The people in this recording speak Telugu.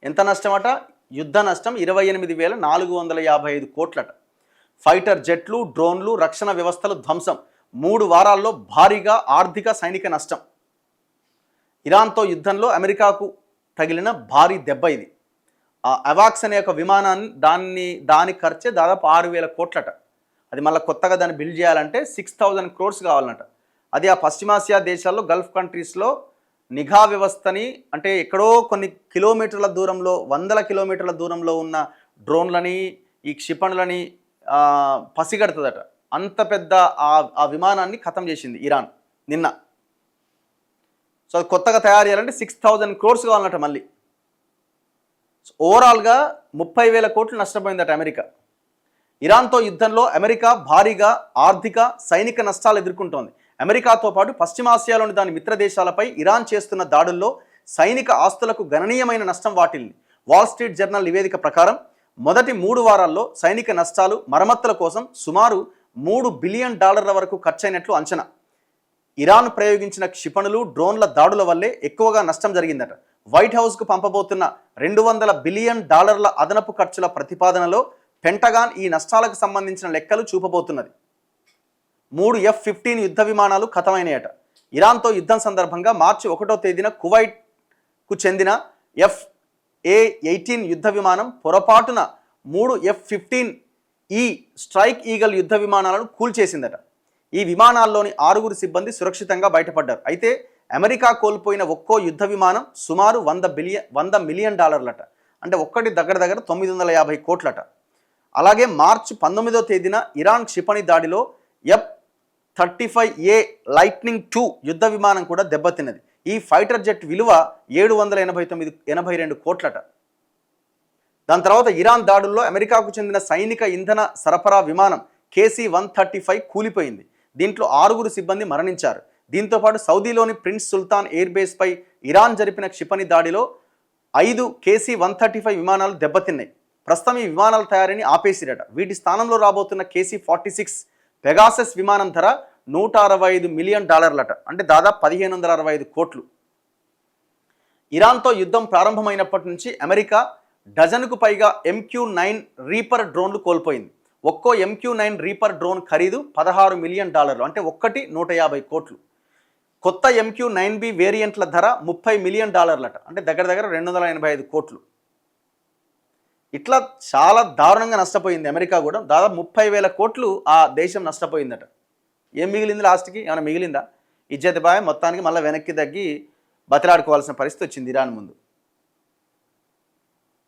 ఎంత నష్టమట? యుద్ధ నష్టం 28,455 కోట్లట. ఫైటర్ జెట్లు, డ్రోన్లు, రక్షణ వ్యవస్థలు ధ్వంసం. 3 వారాల్లో భారీగా ఆర్థిక సైనిక నష్టం. ఇరాన్తో యుద్ధంలో అమెరికాకు తగిలిన భారీ దెబ్బ ఇది. అవాక్స్ అనే ఒక విమానాన్ని దాని ఖర్చే దాదాపు 6,000 కోట్లట. అది మళ్ళీ కొత్తగా దాన్ని బిల్డ్ చేయాలంటే 6,000 crores కావాలన్నట. అది ఆ పశ్చిమాసియా దేశాల్లో, గల్ఫ్ కంట్రీస్లో నిఘా వ్యవస్థని, అంటే ఎక్కడో కొన్ని కిలోమీటర్ల దూరంలో, 100 కిలోమీటర్ల దూరంలో ఉన్న డ్రోన్లని, ఈ క్షిపణులని పసిగడుతుందట. అంత పెద్ద ఆ విమానాన్ని ఖతం చేసింది ఇరాన్ నిన్న. సో అది కొత్తగా తయారు చేయాలంటే 6,000 crores కావాలన్నట. మళ్ళీ ఓవరాల్గా 30,000 కోట్లు నష్టపోయిందట అమెరికా. ఇరాన్తో యుద్ధంలో అమెరికా భారీగా ఆర్థిక సైనిక నష్టాలు ఎదుర్కొంటోంది. అమెరికాతో పాటు పశ్చిమాసియాలోని దాని మిత్ర దేశాలపై ఇరాన్ చేస్తున్న దాడుల్లో సైనిక ఆస్తులకు గణనీయమైన నష్టం వాటిల్లింది. వాల్ స్ట్రీట్ జర్నల్ నివేదిక ప్రకారం మొదటి 3 వారాల్లో సైనిక నష్టాలు, మరమ్మతుల కోసం సుమారు $3 బిలియన్ వరకు ఖర్చయినట్లు అంచనా. ఇరాన్ ప్రయోగించిన క్షిపణులు, డ్రోన్ల దాడుల వల్లే ఎక్కువగా నష్టం జరిగిందట. వైట్ హౌస్కు పంపబోతున్న $200 బిలియన్ అదనపు ఖర్చుల ప్రతిపాదనలో పెంటగాన్ ఈ నష్టాలకు సంబంధించిన లెక్కలు చూపబోతున్నది. 3 F-15 యుద్ధ విమానాలు ఖతమైనయట. ఇరాన్తో యుద్ధం సందర్భంగా మార్చి 1వ తేదీన కువైట్కు చెందిన F-A-18 యుద్ధ విమానం పొరపాటున 3 F-15E స్ట్రైక్ ఈగల్ యుద్ధ విమానాలను కూల్చేసిందట. ఈ విమానాల్లోని 6 సిబ్బంది సురక్షితంగా బయటపడ్డారు. అయితే అమెరికా కోల్పోయిన ఒక్కో యుద్ధ విమానం సుమారు $100 మిలియన్ అంటే ఒక్కటి దగ్గర 950 కోట్లట. అలాగే మార్చి 19వ తేదీన ఇరాన్ క్షిపణి దాడిలో F-35A లైట్నింగ్ 2 యుద్ధ విమానం కూడా దెబ్బతిన్నది. ఈ ఫైటర్ జెట్ విలువ 782 కోట్లట. దాని తర్వాత ఇరాన్ దాడుల్లో అమెరికాకు చెందిన సైనిక ఇంధన సరఫరా విమానం KC-135 కూలిపోయింది. దీంట్లో 6 సిబ్బంది మరణించారు. దీంతోపాటు సౌదీలోని ప్రిన్స్ సుల్తాన్ ఎయిర్ బేస్పై ఇరాన్ జరిపిన క్షిపణి దాడిలో 5 KC-135 విమానాలు దెబ్బతిన్నాయి. ప్రస్తుతం ఈ విమానాల తయారీని ఆపేసిరట. వీటి స్థానంలో రాబోతున్న KC-46 పెగాసస్ విమానం ధర $165 మిలియన్ అంటే దాదాపు 1,565 కోట్లు. ఇరాన్తో యుద్ధం ప్రారంభమైనప్పటి నుంచి అమెరికా డజన్కు పైగా MQ-9 రీపర్ డ్రోన్లు కోల్పోయింది. ఒక్కో MQ-9 రీపర్ డ్రోన్ ఖరీదు $16 మిలియన్ అంటే ఒక్కటి 150 కోట్లు. కొత్త MQ-9B వేరియంట్ల ధర $30 మిలియన్ అంటే దగ్గర 285 కోట్లు. ఇట్లా చాలా దారుణంగా నష్టపోయింది అమెరికా కూడా. దాదాపు 30,000 కోట్లు ఆ దేశం నష్టపోయిందట. ఏం మిగిలింది లాస్ట్కి? ఏమైనా మిగిలిందా? ఇజ్జత్ బాయ్ మొత్తానికి మళ్ళీ వెనక్కి తగ్గి బతిలాడుకోవాల్సిన పరిస్థితి వచ్చింది ఇరాన్ ముందు.